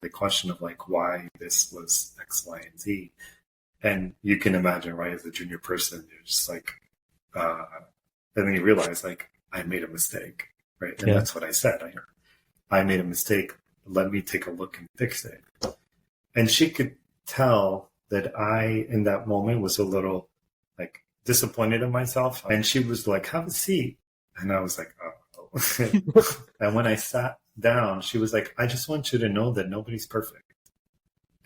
the question of like why this was X, Y, and Z. And you can imagine, right, as a junior person, you're just like, and then you realize like I made a mistake, right? And that's what I said. I made a mistake. Let me take a look and fix it. And she could tell that I, in that moment, was a little like disappointed in myself. And she was like, have a seat. And I was like, oh. And when I sat down, she was like, I just want you to know that nobody's perfect.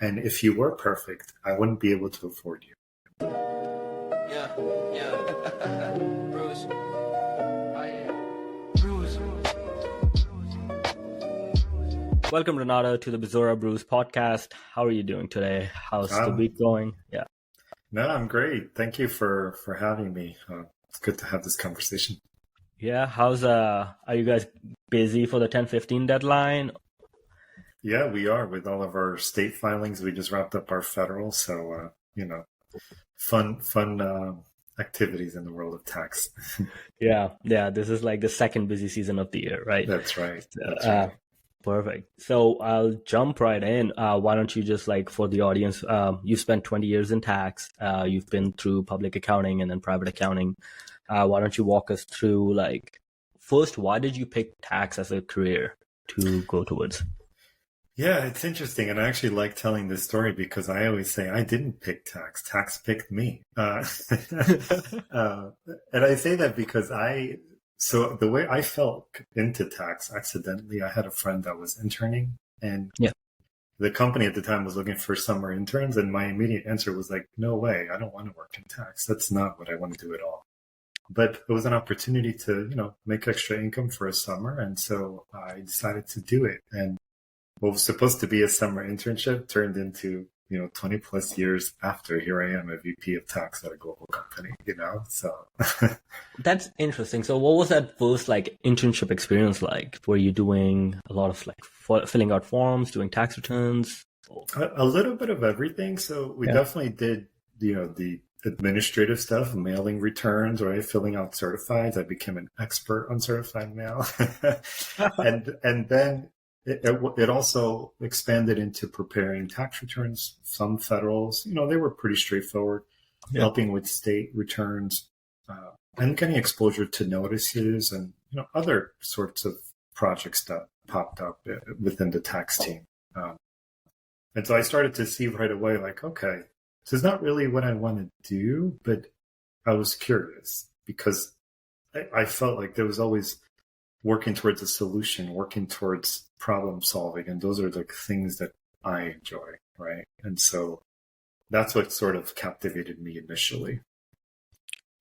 And if you were perfect, I wouldn't be able to afford you. Yeah. Bruce. Welcome, Renato, to the Bizarra Brews podcast. How are you doing today? How's the week going? Yeah. No, I'm great. Thank you for having me. It's good to have this conversation. Yeah. Are you guys busy for the 10/15 deadline? Yeah, we are with all of our state filings. We just wrapped up our federal. So, fun activities in the world of tax. Yeah. This is like the second busy season of the year, right? That's right. That's right. Perfect. So I'll jump right in. Why don't you just for the audience, you spent 20 years in tax. You've been through public accounting and then private accounting. Why don't you walk us through first, why did you pick tax as a career to go towards? Yeah, it's interesting. And I actually like telling this story because I always say I didn't pick tax. Tax picked me. And I say that because so the way I fell into tax accidentally, I had a friend that was interning and the company at the time was looking for summer interns. And my immediate answer was like, no way, I don't want to work in tax. That's not what I want to do at all. But it was an opportunity to, make extra income for a summer. And so I decided to do it. And what was supposed to be a summer internship turned into 20 plus years after. Here I am, a VP of tax at a global company, so. That's interesting. So what was that first internship experience like? Were you doing a lot of filling out forms, doing tax returns? A little bit of everything. So we definitely did, the administrative stuff, mailing returns, right? Filling out certifieds. I became an expert on certified mail. and then it also expanded into preparing tax returns, some federals, they were pretty straightforward, helping with state returns, and getting exposure to notices and, other sorts of projects that popped up within the tax team. And so I started to see right away, okay, this is not really what I want to do, but I was curious because I felt like there was always working towards a solution, working towards problem solving. And those are the things that I enjoy, right? And so that's what sort of captivated me initially.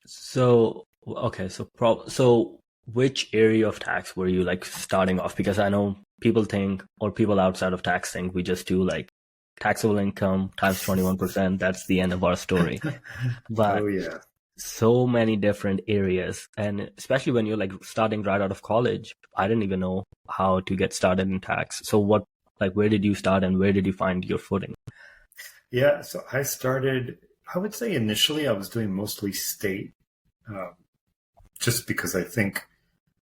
So, okay. So which area of tax were you starting off? Because I know people think, or people outside of tax think we just do taxable income times 21%. That's the end of our story. But so many different areas, and especially when you're starting right out of college, I didn't even know how to get started in tax. So where did you start and where did you find your footing? Yeah, so I would say initially I was doing mostly state, just because I think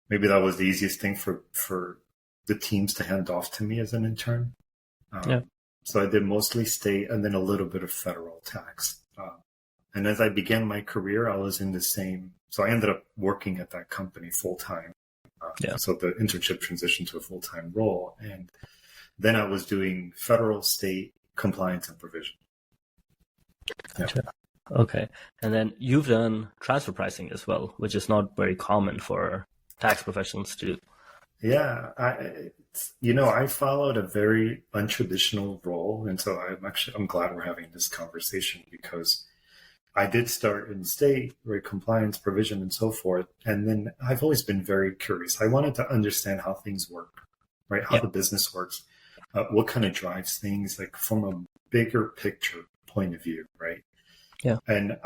maybe that was the easiest thing for the teams to hand off to me as an intern. So I did mostly state and then a little bit of federal tax. And as I began my career, I was in so I ended up working at that company full time. So the internship transitioned to a full-time role. And then I was doing federal, state compliance and provision. Gotcha. Okay. And then you've done transfer pricing as well, which is not very common for tax professionals to do. Yeah. I followed a very untraditional role. And so I'm glad we're having this conversation because I did start in state, right, compliance, provision, and so forth. And then I've always been very curious. I wanted to understand how things work, right? How the business works, what kind of drives things, from a bigger picture point of view, right? Yeah. And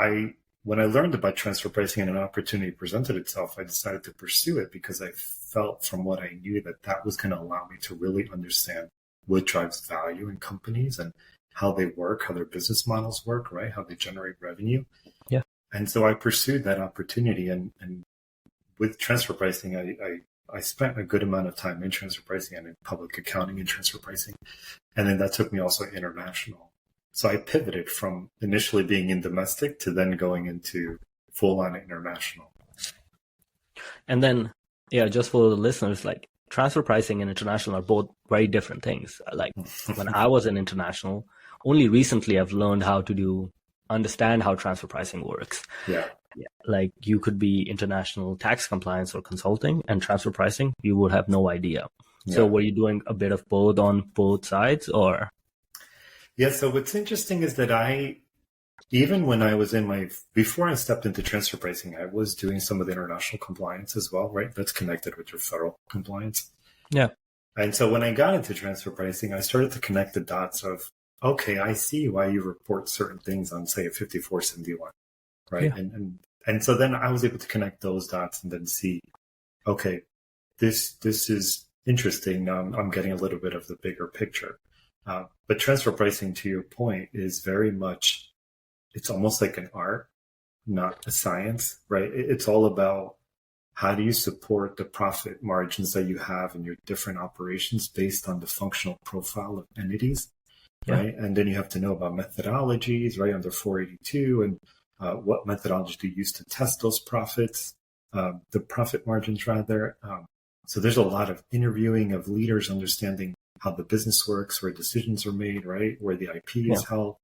when I learned about transfer pricing and an opportunity presented itself, I decided to pursue it because I felt from what I knew that was going to allow me to really understand what drives value in companies and how they work, how their business models work, right? How they generate revenue. Yeah. And so I pursued that opportunity. And with transfer pricing, I I spent a good amount of time in transfer pricing and in public accounting and transfer pricing. And then that took me also international. So I pivoted from initially being in domestic to then going into full on international. And then, yeah, just for the listeners, like transfer pricing and international are both very different things. Like when I was in international, only recently I've learned how to understand how transfer pricing works. Yeah. Like you could be international tax compliance or consulting, and transfer pricing, you would have no idea. Yeah. So were you doing a bit of both on both sides, or? Yeah. So what's interesting is that even when I was before I stepped into transfer pricing, I was doing some of the international compliance as well, right? That's connected with your federal compliance. Yeah. And so when I got into transfer pricing, I started to connect the dots of, okay, I see why you report certain things on, say, a 5471, right? Yeah. And so then I was able to connect those dots and then see, okay, this is interesting. Now I'm getting a little bit of the bigger picture. But transfer pricing, to your point, is very much, it's almost like an art, not a science, right? It's all about how do you support the profit margins that you have in your different operations based on the functional profile of entities, right? And then you have to know about methodologies, right, under 482, and what methodology do you use to test those profits, the profit margins rather. So there's a lot of interviewing of leaders, understanding how the business works, where decisions are made, right, where the IP is held,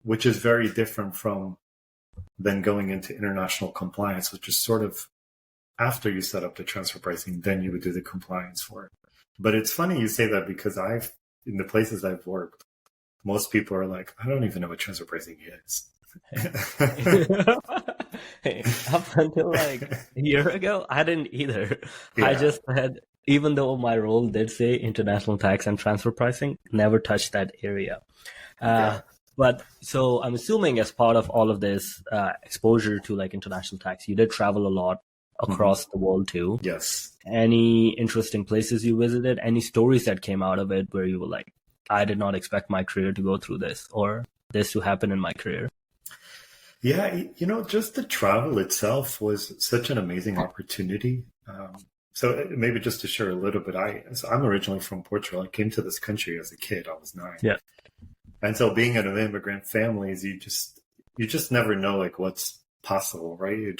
which is very different from then going into international compliance, which is sort of after you set up the transfer pricing, then you would do the compliance for it. But it's funny you say that because in the places I've worked, most people are like, I don't even know what transfer pricing is. Hey, up until like a year ago, I didn't either. Yeah. I just had, even though my role did say international tax and transfer pricing, never touched that area. But so I'm assuming as part of all of this exposure to like international tax, you did travel a lot across the world too. Yes. Any interesting places you visited? Any stories that came out of it where you were like, I did not expect my career to go through this or this to happen in my career? Yeah, just the travel itself was such an amazing opportunity. So maybe just to share a little bit, I'm originally from Portugal. I came to this country as a kid. I was 9. Yeah. And so being in an immigrant families, you just never know like what's possible, right?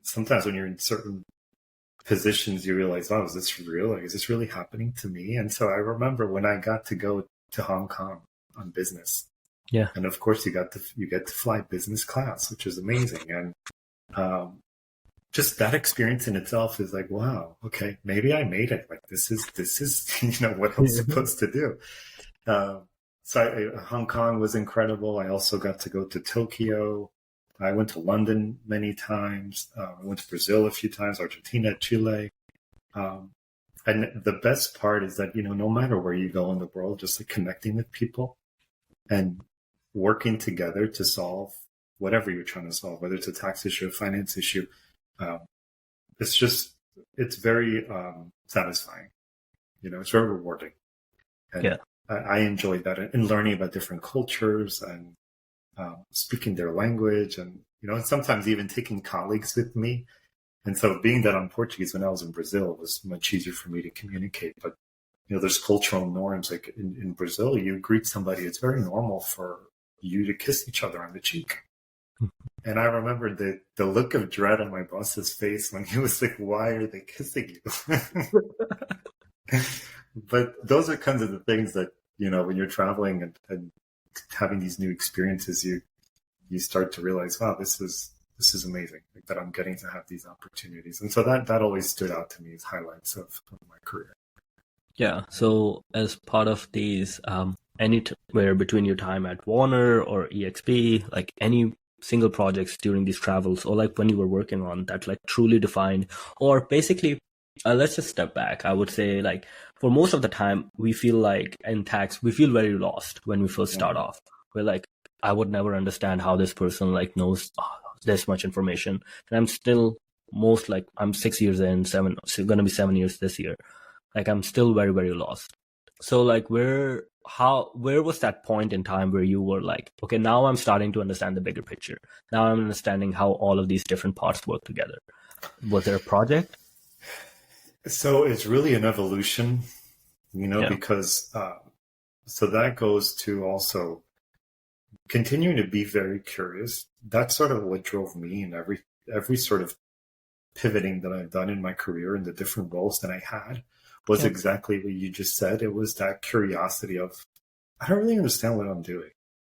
Sometimes when you're in certain positions, you realize, oh, is this real? Like, is this really happening to me? And so I remember when I got to go to Hong Kong on business. Yeah. And of course you get to fly business class, which is amazing. And just that experience in itself is like, wow, okay, maybe I made it. Like this is what I'm supposed to do. So Hong Kong was incredible. I also got to go to Tokyo. I went to London many times. I went to Brazil a few times, Argentina, Chile. And the best part is that, no matter where you go in the world, just like connecting with people and working together to solve whatever you're trying to solve, whether it's a tax issue, a finance issue, it's very satisfying. It's very rewarding. And I enjoyed that and learning about different cultures and speaking their language and sometimes even taking colleagues with me. And so being that I'm Portuguese, when I was in Brazil, it was much easier for me to communicate. But, there's cultural norms. Like in Brazil, you greet somebody, it's very normal for you to kiss each other on the cheek. And I remember the look of dread on my boss's face when he was like, why are they kissing you? But those are kinds of the things that, when you're traveling and having these new experiences, you start to realize, wow, this is amazing, like, that I'm getting to have these opportunities. And so that always stood out to me as highlights of my career. Yeah. So as part of these, anywhere between your time at Warner or EXP, like any single projects during these travels, or like when you were working on that, like truly defined, or basically, let's just step back. I would say, like, for most of the time, we feel like in tax, we feel very lost when we first start off. We're like, I would never understand how this person like knows this much information. And I'm still I'm 6 years in, going to be 7 years this year. Like, I'm still very, very lost. So like, where was that point in time where you were like, okay, now I'm starting to understand the bigger picture. Now I'm understanding how all of these different parts work together. Was there a project? So it's really an evolution, Yeah. because so that goes to also continuing to be very curious. That's sort of what drove me in every sort of pivoting that I've done in my career and the different roles that I had was Yeah. exactly what you just said. It was that curiosity of, I don't really understand what I'm doing,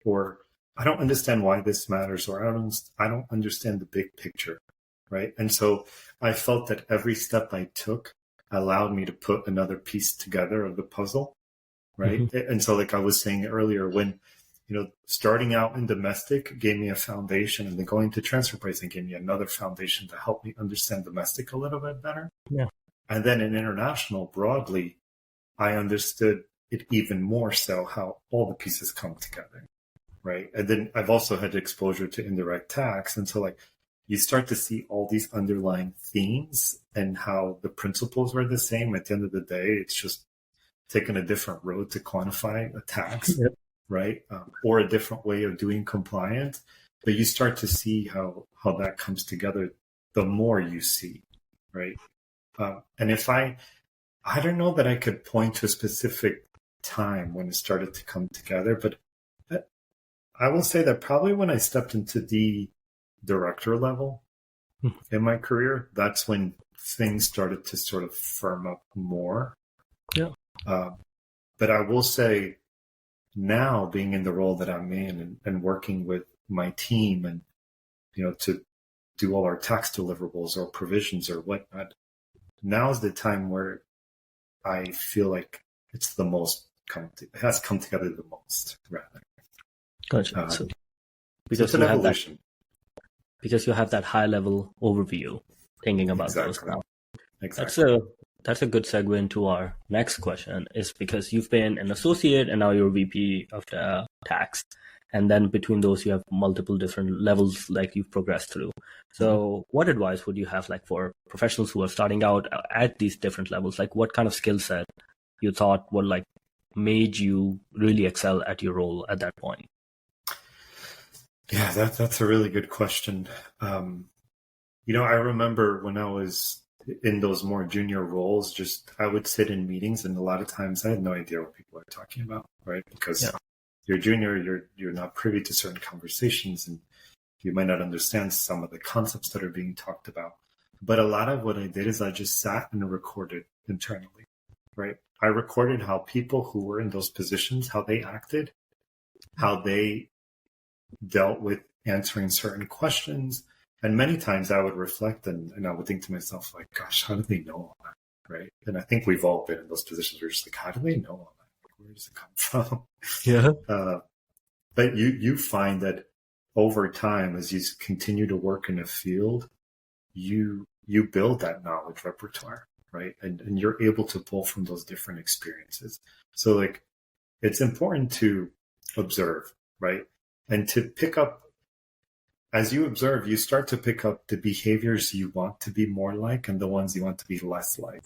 or I don't understand why this matters, or I don't understand the big picture, right? And so I felt that every step I took allowed me to put another piece together of the puzzle, right? Hmm. And so, like I was saying earlier, when starting out in domestic gave me a foundation, and then going to transfer pricing gave me another foundation to help me understand domestic a little bit better. Yeah. And then in international broadly, I understood it even more so how all the pieces come together, right? And then I've also had exposure to indirect tax. And so, like, you start to see all these underlying themes and how the principles were the same. At the end of the day, it's just taking a different road to quantify a tax, Yeah. right? Or a different way of doing compliance. But you start to see how that comes together the more you see, right? And if I don't know that I could point to a specific time when it started to come together, but I will say that probably when I stepped into the director level in my career, that's when things started to sort of firm up more. Yeah. Uh, but I will say now, being in the role that I'm in, and working with my team, and to do all our tax deliverables or provisions or whatnot, now is the time where I feel like it's the most it has come together the most, rather. Gotcha. So it's Because an you have that evolution. because you have that high level overview thinking about those Exactly. now. That's Exactly. a good segue into our next question, is because you've been an associate and now you're VP of the tax. And then between those you have multiple different levels like you've progressed through. So what advice would you have like for professionals who are starting out at these different levels? Like what kind of skill set you thought would like made you really excel at your role at that point? Yeah, that's a really good question. I remember when I was in those more junior roles, just I would sit in meetings, and a lot of times I had no idea what people are talking about, right? Because Yeah. you're junior, you're not privy to certain conversations, and you might not understand some of the concepts that are being talked about. But a lot of what I did is I just sat and recorded internally, right? I recorded how people who were in those positions, how they acted, how they dealt with answering certain questions. And many times I would reflect, and I would think to myself, like, gosh, how do they know all that? Right. And I think we've all been in those positions where you're just like, how do they know all that? Like, where does it come from? Yeah. But you find that over time, as you continue to work in a field, you build that knowledge repertoire, right? And you're able to pull from those different experiences. So, like, it's important to observe, right? And to pick up, as you observe, you start to pick up the behaviors you want to be more like and the ones you want to be less like.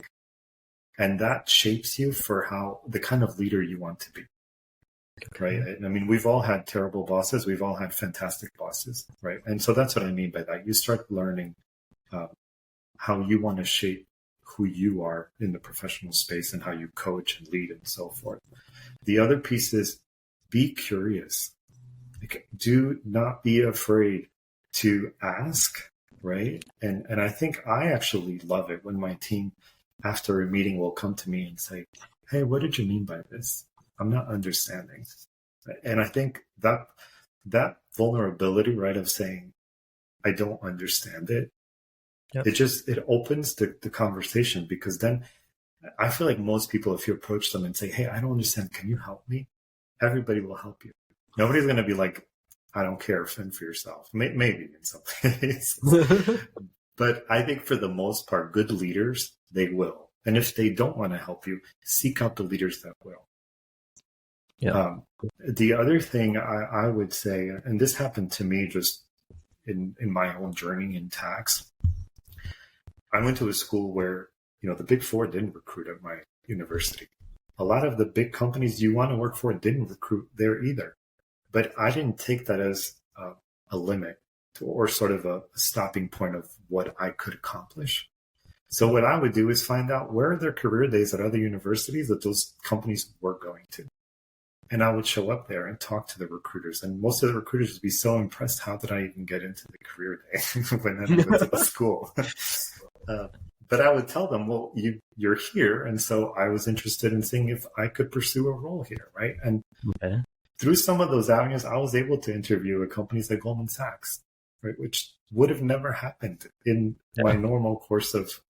And that shapes you for the kind of leader you want to be, right? I mean, we've all had terrible bosses. We've all had fantastic bosses, right? And so that's what I mean by that. You start learning how you want to shape who you are in the professional space and how you coach and lead and so forth. The other piece is be curious. Like, do not be afraid to ask, right? And I think I actually love it when my team, after a meeting, will come to me and say, hey, what did you mean by this? I'm not understanding. And I think that vulnerability, right, of saying, I don't understand it, Yep. it opens the conversation, because then I feel like most people, if you approach them and say, hey, I don't understand, can you help me? Everybody will help you. Nobody's going to be like, I don't care, fend for yourself. Maybe in some cases. But I think for the most part, good leaders, they will. And if they don't want to help you, seek out the leaders that will. Yeah. The other thing I would say, and this happened to me just in my own journey in tax, I went to a school where, the Big Four didn't recruit at my university. A lot of the big companies you want to work for didn't recruit there either. But I didn't take that as a limit or sort of a stopping point of what I could accomplish. So what I would do is find out where are their career days at other universities that those companies were going to. And I would show up there and talk to the recruiters. And most of the recruiters would be so impressed, how did I even get into the career day when I went to the school? But I would tell them, well, you're here. And so I was interested in seeing if I could pursue a role here, right? And through some of those avenues, I was able to interview at companies like Goldman Sachs, right, which would have never happened in my normal course of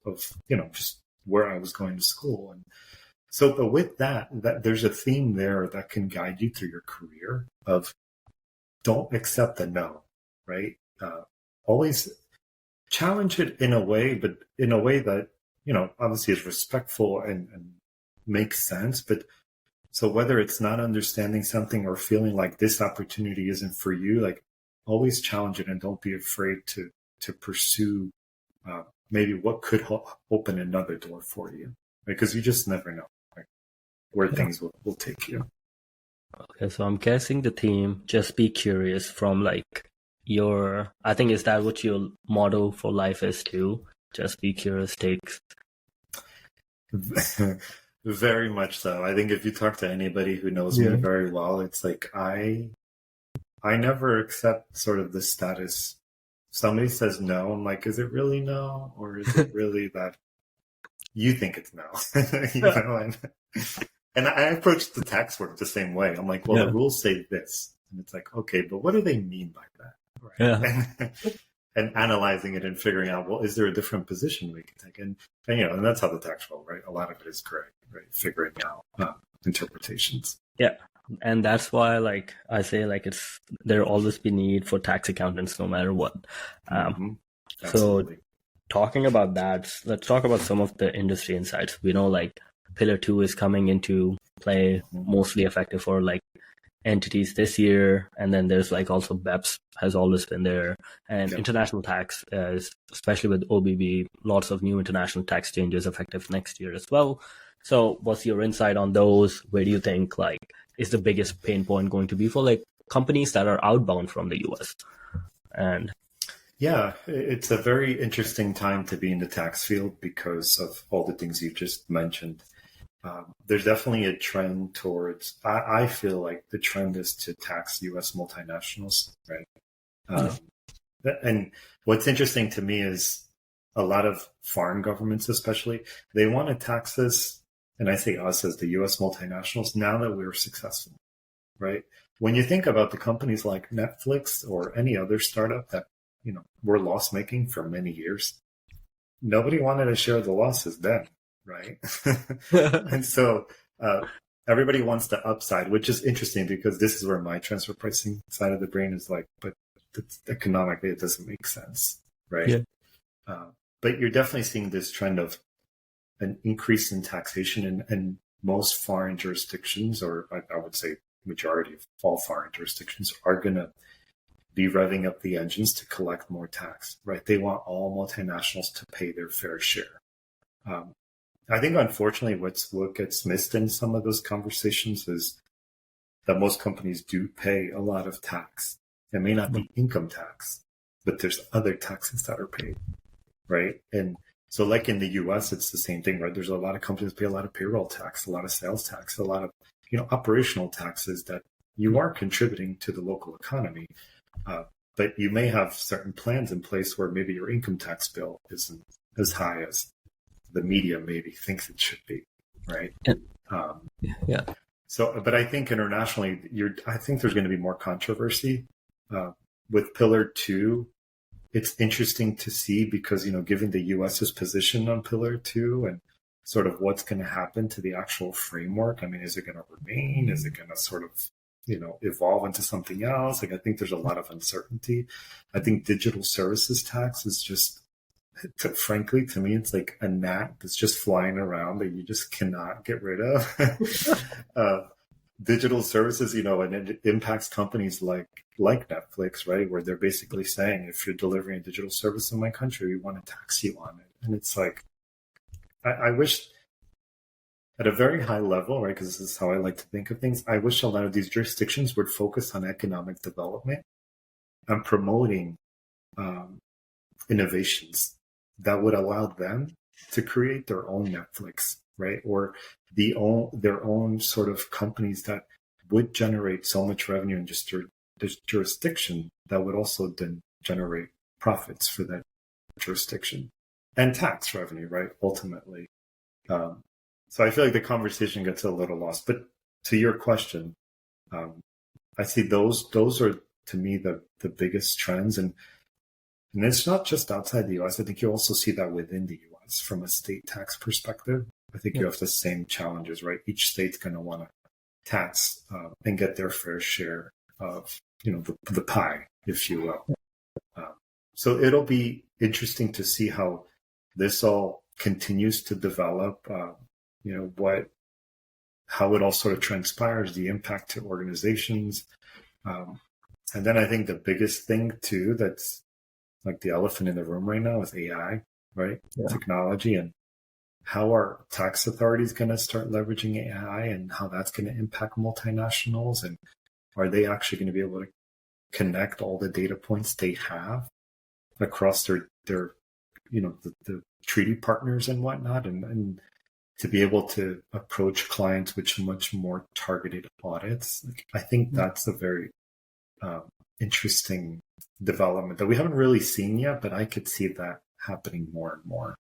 just where I was going to school. And so, but with that there's a theme there that can guide you through your career of don't accept a no, right? Always challenge it in a way, but in a way that, obviously is respectful and makes sense. But so whether it's not understanding something or feeling like this opportunity isn't for you, like always challenge it and don't be afraid to pursue maybe what could open another door for you, because you just never know where things will take you. Okay, so I'm guessing the theme, just be curious, from like I think, is that what your motto for life is too? Just be curious, takes. Very much so. I think if you talk to anybody who knows me very well, it's like I never accept sort of the status. Somebody says no, I'm like, is it really no? Or is it really that you think it's no? And I approach the tax work the same way. I'm like, well, the rules say this. And it's like, okay, but what do they mean by that? Right? And analyzing it and figuring out, well, is there a different position we can take? And that's how the tax world, right? A lot of it is correct, right? Figuring out interpretations. Yeah. And that's why, like I say, like there'll always be need for tax accountants no matter what. So talking about that, let's talk about some of the industry insights. We know like Pillar 2 is coming into play, mostly effective for like entities this year. And then there's like also BEPS has always been there. And international tax, especially with OBB, lots of new international tax changes effective next year as well. So what's your insight on those? Where do you think like is the biggest pain point going to be for like companies that are outbound from the US? And yeah, it's a very interesting time to be in the tax field because of all the things you just mentioned. There's definitely a trend towards, I feel like the trend is to tax US multinationals, right? And what's interesting to me is a lot of foreign governments, especially, they want to tax us, and I say us as the US multinationals, now that we're successful, right? When you think about the companies like Netflix or any other startup that, were loss making for many years, nobody wanted to share the losses then, right? And so everybody wants the upside, which is interesting because this is where my transfer pricing side of the brain is like, but economically it doesn't make sense, right? But you're definitely seeing this trend of an increase in taxation in most foreign jurisdictions, or I would say majority of all foreign jurisdictions are going to be revving up the engines to collect more tax, right? They want all multinationals to pay their fair share. I think, unfortunately, what gets missed in some of those conversations is that most companies do pay a lot of tax. It may not be income tax, but there's other taxes that are paid, right? And so like in the US, it's the same thing, right? There's a lot of companies pay a lot of payroll tax, a lot of sales tax, a lot of, operational taxes that you are contributing to the local economy. But you may have certain plans in place where maybe your income tax bill isn't as high as the media maybe thinks it should be, right? So, but I think internationally, I think there's going to be more controversy with Pillar 2. It's interesting to see because, given the US's position on Pillar 2 and sort of what's going to happen to the actual framework. I mean, is it going to remain? Is it going to sort of, evolve into something else? Like, I think there's a lot of uncertainty. I think digital services tax is just, frankly, to me, it's like a gnat that's just flying around that you just cannot get rid of. Digital services, and it impacts companies like Netflix, right? Where they're basically saying, if you're delivering a digital service in my country, we want to tax you on it. And it's like, I wish at a very high level, right? Because this is how I like to think of things. I wish a lot of these jurisdictions would focus on economic development and promoting innovations that would allow them to create their own Netflix, right? Or their own sort of companies that would generate so much revenue in just this jurisdiction that would also then generate profits for that jurisdiction and tax revenue, right? Ultimately. So I feel like the conversation gets a little lost. But to your question, I see those are to me the biggest trends, and it's not just outside the U.S. I think you also see that within the U.S. from a state tax perspective. I think you have the same challenges, right? Each state's going to want to tax and get their fair share of the pie, if you will. So it'll be interesting to see how this all continues to develop. How it all sort of transpires, the impact to organizations. And then I think the biggest thing too, that's like the elephant in the room right now is AI, right? Yeah. Technology, and how are tax authorities going to start leveraging AI and how that's going to impact multinationals, and are they actually going to be able to connect all the data points they have across their the treaty partners and whatnot, and to be able to approach clients with much more targeted audits. I think that's a very interesting development that we haven't really seen yet, but I could see that happening more and more.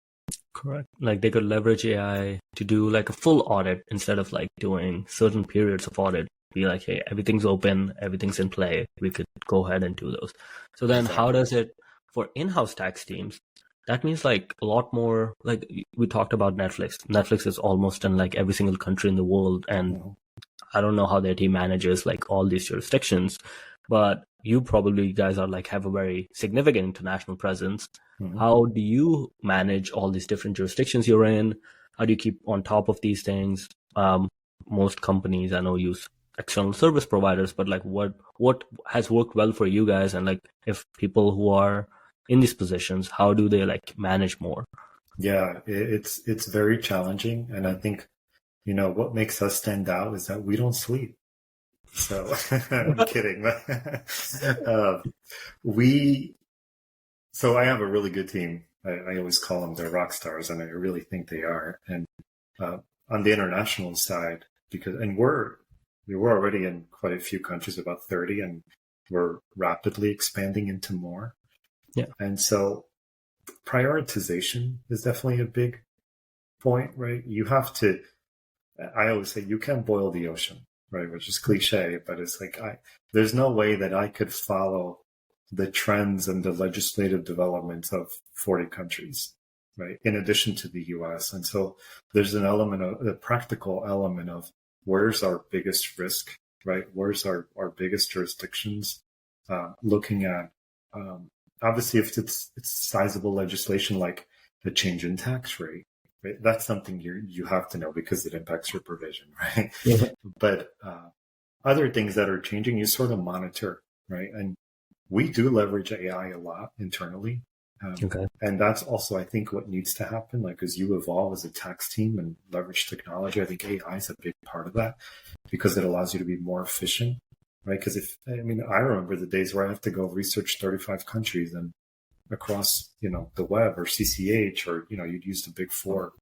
Correct. Like they could leverage AI to do like a full audit instead of like doing certain periods of audit. Be like, hey, everything's open, everything's in play. We could go ahead and do those. So then How does it for in-house tax teams? That means like a lot more, like we talked about Netflix. Netflix is almost in like every single country in the world. And I don't know how their team manages like all these jurisdictions, but you probably guys are like have a very significant international presence. Mm-hmm. How do you manage all these different jurisdictions you're in? How do you keep on top of these things? Most companies I know use external service providers, but like what has worked well for you guys? And like if people who are in these positions, how do they like manage more? Yeah, it's very challenging. And I think, what makes us stand out is that we don't sleep. So I'm kidding. So I have a really good team. I always call them their rock stars, and I really think they are. And on the international side, we're already in quite a few countries, about 30, and we're rapidly expanding into more. Yeah. And so prioritization is definitely a big point, right? You have to, I always say you can't boil the ocean, right? Which is cliche, but it's like, there's no way that I could follow the trends and the legislative developments of 40 countries, right? In addition to the US. And so there's a practical element of where's our biggest risk, right? Where's our biggest jurisdictions? Looking at, obviously, if it's sizable legislation like the change in tax rate, right? That's something you have to know because it impacts your provision, right? Yeah. But other things that are changing, you sort of monitor, right? And we do leverage AI a lot internally. And that's also, I think, what needs to happen. Like as you evolve as a tax team and leverage technology, I think AI is a big part of that because it allows you to be more efficient. Right, because I remember the days where I have to go research 35 countries and across, the web or CCH or, you'd use the big four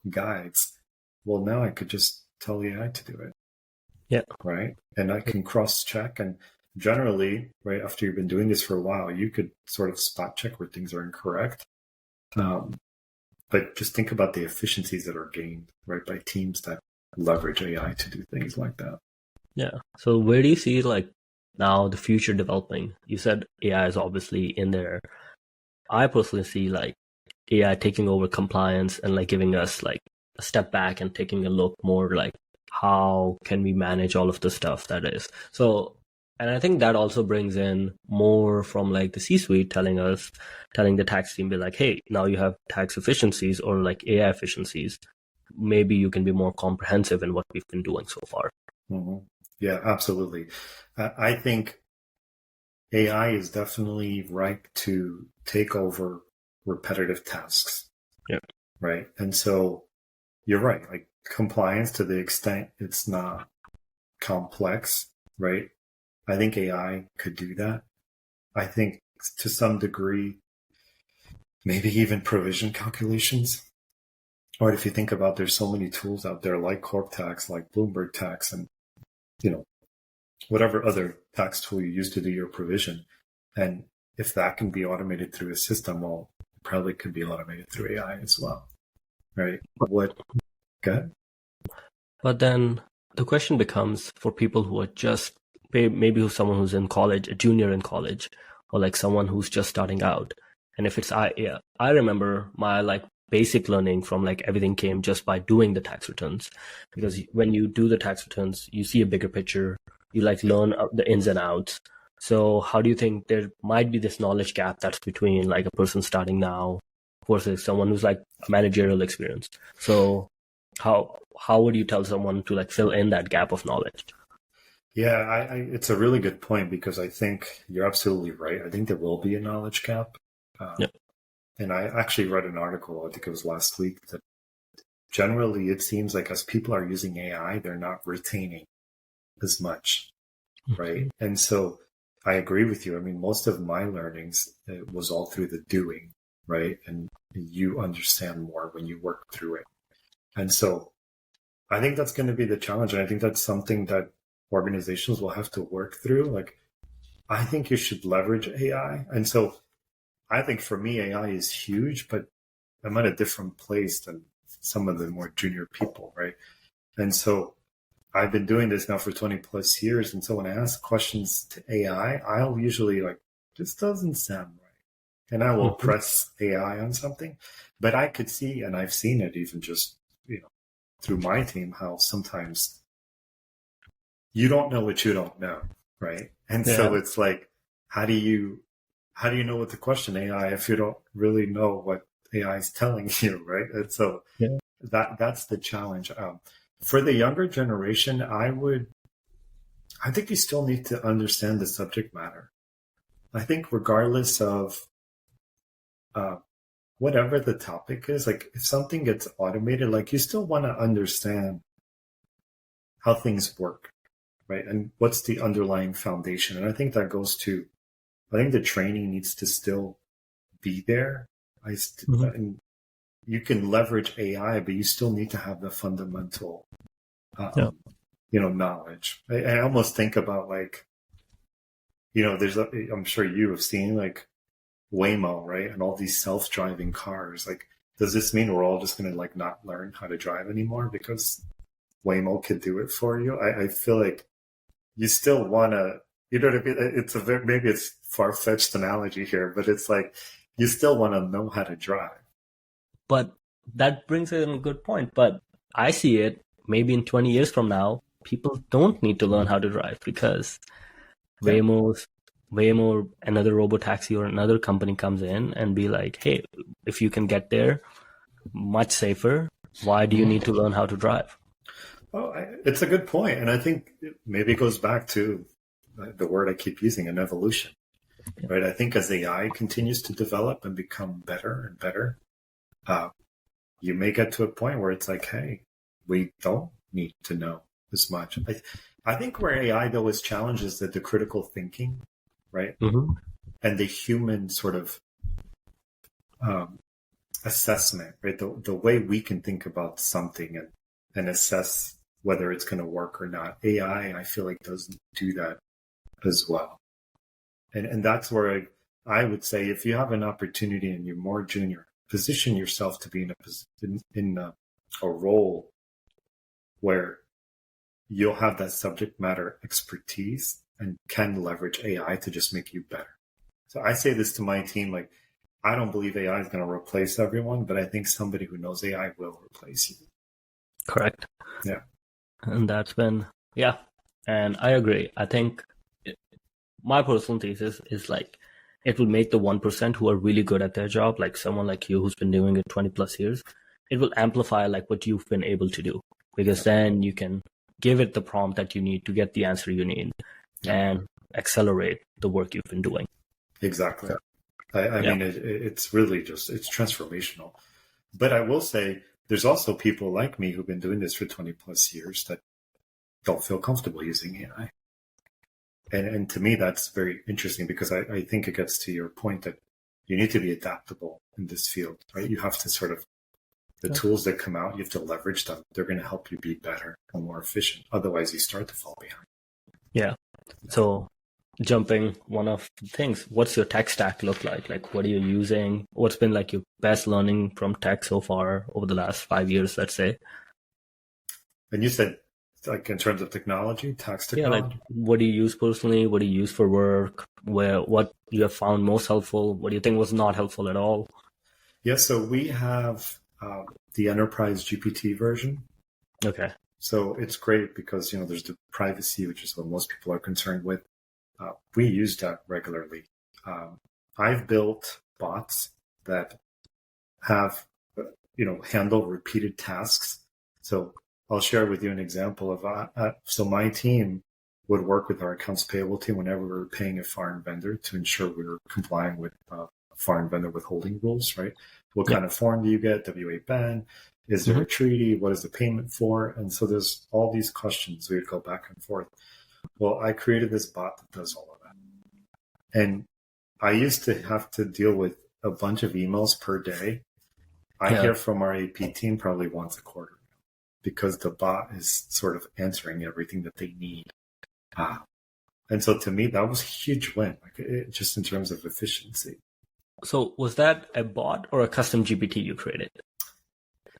guides. Well, now I could just tell AI to do it. Yeah. Right. And I can cross check. And generally, right, after you've been doing this for a while, you could sort of spot check where things are incorrect. But just think about the efficiencies that are gained, right, by teams that leverage AI to do things like that. Yeah. So where do you see like now the future developing? You said AI is obviously in there. I personally see like AI taking over compliance and like giving us like a step back and taking a look more like how can we manage all of the stuff that is. So, and I think that also brings in more from like the C-suite telling the tax team, be like, hey, now you have tax efficiencies or like AI efficiencies. Maybe you can be more comprehensive in what we've been doing so far. Mm-hmm. Yeah, absolutely. I think AI is definitely ripe to take over repetitive tasks. Yeah. Right. And so you're right. Like compliance, to the extent it's not complex, right? I think AI could do that. I think to some degree, maybe even provision calculations, Or if you think about, there's so many tools out there like Corp Tax, like Bloomberg Tax, and whatever other tax tool you use to do your provision. And if that can be automated through a system, well, it probably could be automated through AI as well, right? Good. But then the question becomes for people who are just maybe someone who's in college, a junior in college, or like someone who's just starting out. And if it's I remember my like basic learning from like everything came just by doing the tax returns, because when you do the tax returns, you see a bigger picture, you like learn the ins and outs. So how do you think there might be this knowledge gap that's between like a person starting now versus someone who's like managerial experience? So how would you tell someone to like fill in that gap of knowledge? Yeah, it's a really good point, because I think you're absolutely right. I think there will be a knowledge gap. Yeah. And I actually read an article, I think it was last week, that generally it seems like as people are using AI, they're not retaining as much, right? And so I agree with you. I mean, most of my learnings was all through the doing, right? And you understand more when you work through it. And so I think that's going to be the challenge. And I think that's something that organizations will have to work through. Like, I think you should leverage AI. And so I think for me, AI is huge, but I'm at a different place than some of the more junior people, right? And so I've been doing this now for 20 plus years. And so when I ask questions to AI, I'll usually like, this doesn't sound right. And I will press AI on something. But I could see, and I've seen it even just, through my team, how sometimes you don't know what you don't know, right? And so it's like, how do you know what to question AI if you don't really know what AI is telling you, right? And so that's the challenge. For the younger generation, I think you still need to understand the subject matter. I think regardless of whatever the topic is, like if something gets automated, like you still want to understand how things work, right? And what's the underlying foundation. And I think that goes to, I think the training needs to still be there. And you can leverage AI, but you still need to have the fundamental, knowledge. I almost think about like, I'm sure you have seen like Waymo, right? And all these self-driving cars. Like, does this mean we're all just going to like not learn how to drive anymore because Waymo could do it for you? I feel like you still want to, what I mean? It's maybe it's far-fetched analogy here, but it's like, you still want to know how to drive. But that brings in a good point. But I see it maybe in 20 years from now, people don't need to learn how to drive because Waymo, another robotaxi or another company comes in and be like, hey, if you can get there much safer, why do you need to learn how to drive? Oh, it's a good point. And I think maybe it goes back to the word I keep using, an evolution, right? I think as AI continues to develop and become better and better, you may get to a point where it's like, hey, we don't need to know as much. I think where AI, though, is challenged is that the critical thinking, right? And the human sort of assessment, right? The way we can think about something and assess whether it's going to work or not. AI, I feel like, doesn't do that as well. And that's where I would say, if you have an opportunity and you're more junior, position yourself to be in a role where you'll have that subject matter expertise and can leverage AI to just make you better. So I say this to my team, like, I don't believe AI is going to replace everyone, but I think somebody who knows AI will replace you. Correct. Yeah. And that's been, and I agree. I think my personal thesis is like, it will make the 1% who are really good at their job, like someone like you who's been doing it 20 plus years, it will amplify like what you've been able to do, because then you can give it the prompt that you need to get the answer you need and accelerate the work you've been doing. Exactly. I mean, it's really it's transformational. But I will say, there's also people like me who've been doing this for 20 plus years that don't feel comfortable using AI. And to me, that's very interesting, because I think it gets to your point that you need to be adaptable in this field, right? You have to sort of The tools that come out, you have to leverage them. They're going to help you be better and more efficient. Otherwise, you start to fall behind. Yeah. So jumping one of the things, what's your tech stack look like? Like, what are you using? What's been like your best learning from tech so far over the last 5 years, let's say? And you said, like, in terms of technology, tax technology? Yeah, like, what do you use personally? What do you use for work? What you have found most helpful? What do you think was not helpful at all? Yeah, so we have the enterprise GPT version. Okay. So it's great because, there's the privacy, which is what most people are concerned with. We use that regularly. I've built bots that have, handle repeated tasks. So I'll share with you an example of, so my team would work with our accounts payable team whenever we were paying a foreign vendor to ensure we were complying with foreign vendor withholding rules, right? What kind of form do you get? W-8 ban? Is there a treaty? What is the payment for? And so there's all these questions. We would go back and forth. Well, I created this bot that does all of that. And I used to have to deal with a bunch of emails per day. I hear from our AP team probably once a quarter because the bot is sort of answering everything that they need. And so to me, that was a huge win, just in terms of efficiency. So was that a bot or a custom GPT you created?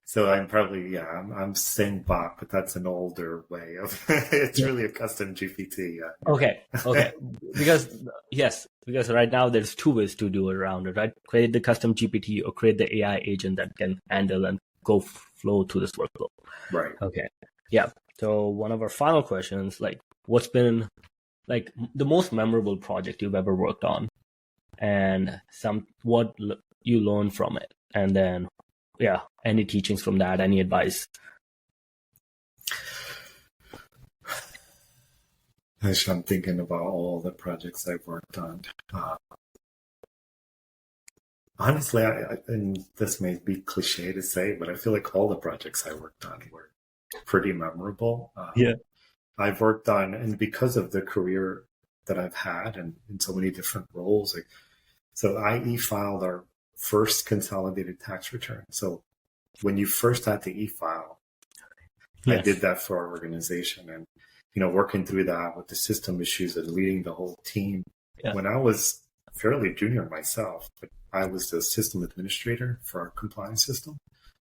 So I'm probably, I'm saying bot, but that's an older way of, it's really a custom GPT. Okay. Because right now there's two ways to do it around it, right? Create the custom GPT or create the AI agent that can handle and go flow through this workflow. Right. Okay. Yeah. So one of our final questions, like, what's been like the most memorable project you've ever worked on, and what you learned from it, and then any teachings from that, any advice? Actually, I'm thinking about all the projects I've worked on. Honestly, and this may be cliche to say, but I feel like all the projects I worked on were pretty memorable. I've worked on, and because of the career that I've had and in so many different roles, so I e-filed our first consolidated tax return. So when you first had to e-file, I did that for our organization, and working through that with the system issues and leading the whole team. When I was fairly junior myself, but I was the system administrator for our compliance system.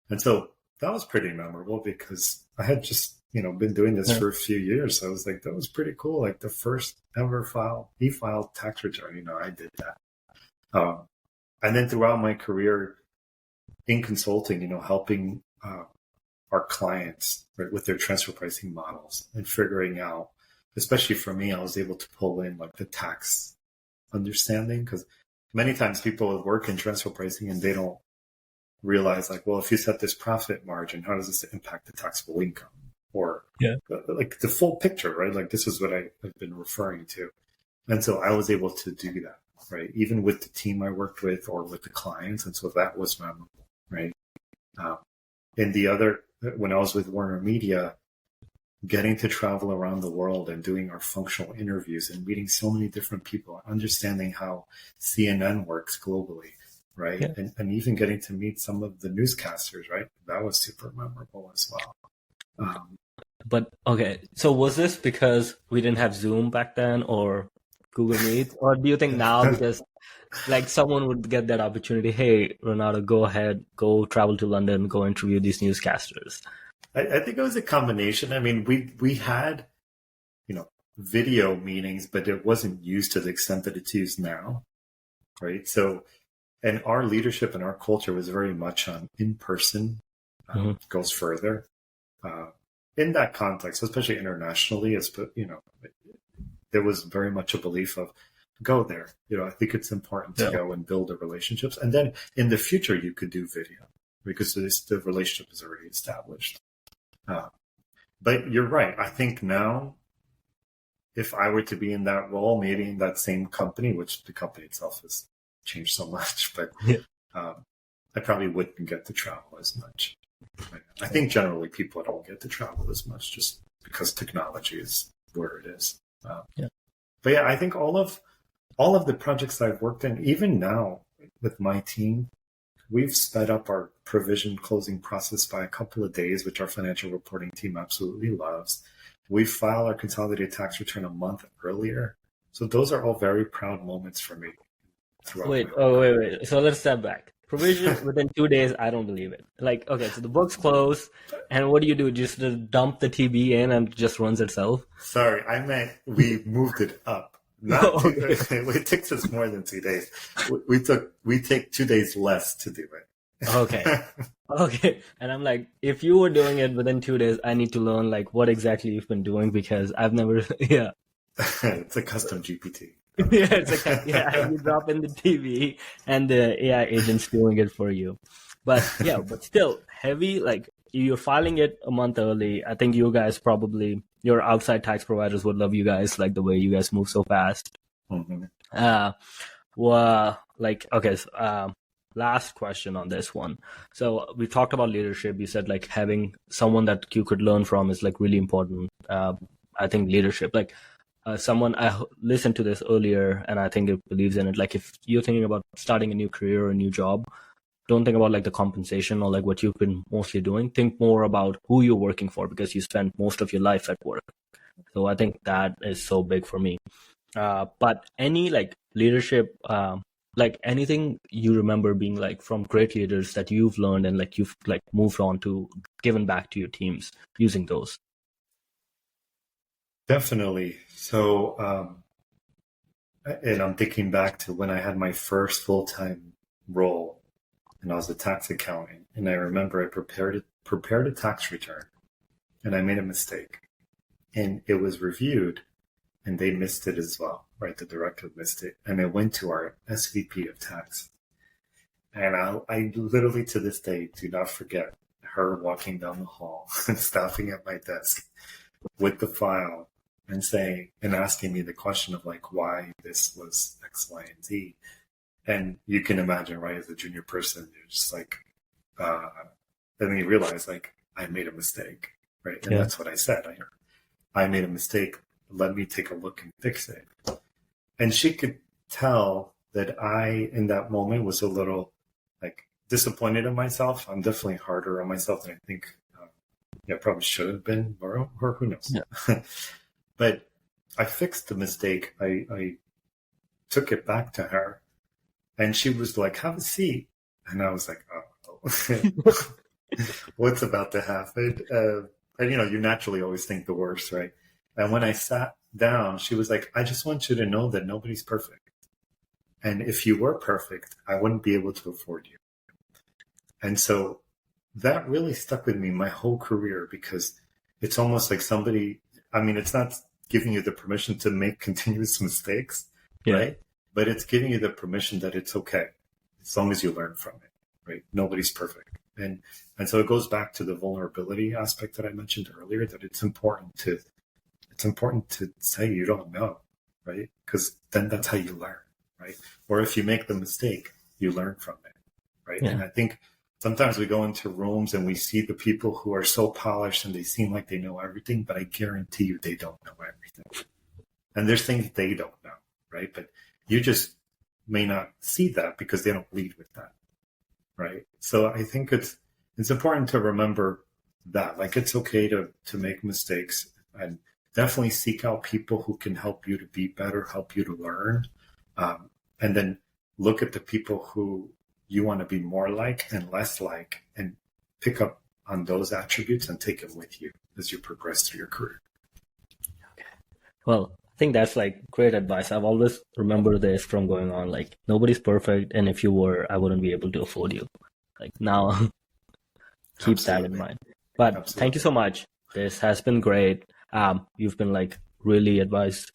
And so that was pretty memorable because I had just, been doing this for a few years. So I was like, that was pretty cool. Like the first ever e-filed tax return, I did that. And then throughout my career in consulting, helping our clients, right, with their transfer pricing models and figuring out, especially for me, I was able to pull in like the tax understanding, because many times people work in transfer pricing and they don't realize, like, well, if you set this profit margin, how does this impact the taxable income? Or like the full picture, right? Like this is what I've been referring to. And so I was able to do that, right? Even with the team I worked with or with the clients. And so that was memorable, right? And the other, when I was with WarnerMedia, getting to travel around the world and doing our functional interviews and meeting so many different people, understanding how CNN works globally, right? And even getting to meet some of the newscasters, right? That was super memorable as well. But okay, so was this because we didn't have Zoom back then or Google Meet? Or do you think now because like someone would get that opportunity, hey, Renato, go ahead, go travel to London, go interview these newscasters? I think it was a combination. I mean, we had, video meetings, but it wasn't used to the extent that it's used now, right? So, and our leadership and our culture was very much on in-person, goes further. In that context, especially internationally, there was very much a belief of go there. I think it's important to go and build the relationships. And then in the future, you could do video because the relationship is already established. But you're right. I think now, if I were to be in that role, maybe in that same company, which the company itself has changed so much, but I probably wouldn't get to travel as much. I think generally people don't get to travel as much just because technology is where it is. But I think all of the projects I've worked in, even now with my team, we've sped up our provision closing process by a couple of days, which our financial reporting team absolutely loves. We file our consolidated tax return a month earlier. So those are all very proud moments for me throughout Wait, my whole wait. So let's step back. Provision within 2 days, I don't believe it. Like, okay, so the book's closed, and what do you do? Just dump the TB in and it just runs itself? Sorry, I meant we moved it up. Not it took us more than 2 days. We take 2 days less to do it. Okay. Okay. And I'm like, if you were doing it within 2 days, I need to learn like what exactly you've been doing because I've never, yeah. It's a custom GPT. Yeah, it's like, yeah, you drop in the TV and the AI agent's doing it for you. But yeah, but still heavy, like you're filing it a month early. I think you guys probably, your outside tax providers would love you guys, like the way you guys move so fast. Mm-hmm. Well, like, okay, so, last question on this one. So we talked about leadership. You said like having someone that you could learn from is like really important. I think leadership, like someone, I listened to this earlier and I think it believes in it. Like if you're thinking about starting a new career or a new job, don't think about like the compensation or like what you've been mostly doing. Think more about who you're working for because you spend most of your life at work. So I think that is so big for me. But any like leadership, like anything you remember being like from great leaders that you've learned and like you've like moved on to given back to your teams using those. Definitely. So, and I'm thinking back to when I had my first full-time role and I was a tax accountant. And I remember I prepared a tax return and I made a mistake and it was reviewed and they missed it as well, right? The director missed it. And it went to our SVP of tax. And I literally to this day do not forget her walking down the hall and stopping at my desk with the file and saying and asking me the question of like why this was X, Y, and Z. And you can imagine, right, as a junior person, you're just like, and then you realize like I made a mistake, right? And that's what I said. I made a mistake. Let me take a look and fix it. And she could tell that I, in that moment, was a little like disappointed in myself. I'm definitely harder on myself than I think. Probably should have been, or who knows. Yeah. But I fixed the mistake. I took it back to her, and she was like, "Have a seat." And I was like, "Oh, what's about to happen?" And you naturally always think the worst, right? And when I sat down, she was like, "I just want you to know that nobody's perfect. And if you were perfect, I wouldn't be able to afford you." And so that really stuck with me my whole career because it's almost like it's not giving you the permission to make continuous mistakes, right? But it's giving you the permission that it's okay as long as you learn from it, right? Nobody's perfect. And so it goes back to the vulnerability aspect that I mentioned earlier, that it's important to say you don't know, right? Because then that's how you learn, right? Or if you make the mistake, you learn from it, right? Yeah. And I think sometimes we go into rooms and we see the people who are so polished and they seem like they know everything, but I guarantee you they don't know everything. And there's things they don't know, right? But you just may not see that because they don't lead with that, right? So I think it's important to remember that, like, it's okay to make mistakes and definitely seek out people who can help you to be better, help you to learn, and then look at the people who you want to be more like and less like, and pick up on those attributes and take them with you as you progress through your career. Okay. Well, I think that's like great advice. I've always remembered this from going on, like nobody's perfect. And if you were, I wouldn't be able to afford you. Like now, keep Absolutely. That in mind. But Absolutely. Thank you so much. This has been great. You've been like really advised,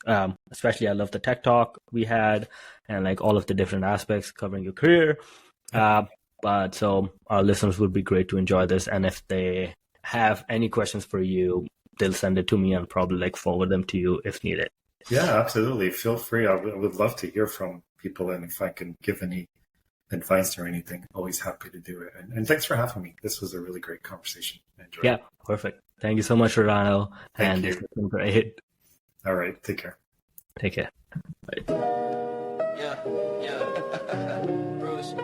especially I love the tech talk we had and like all of the different aspects covering your career. But so our listeners would be great to enjoy this. And if they have any questions for you, they'll send it to me and probably like forward them to you if needed. Yeah, absolutely. Feel free. I would love to hear from people. And if I can give any advice or anything, always happy to do it. And thanks for having me. This was a really great conversation. I enjoyed it. Perfect. Thank you so much, Renato. Thank you. This has been great. All right. Take care. Take care. Bye. Yeah. Bruce.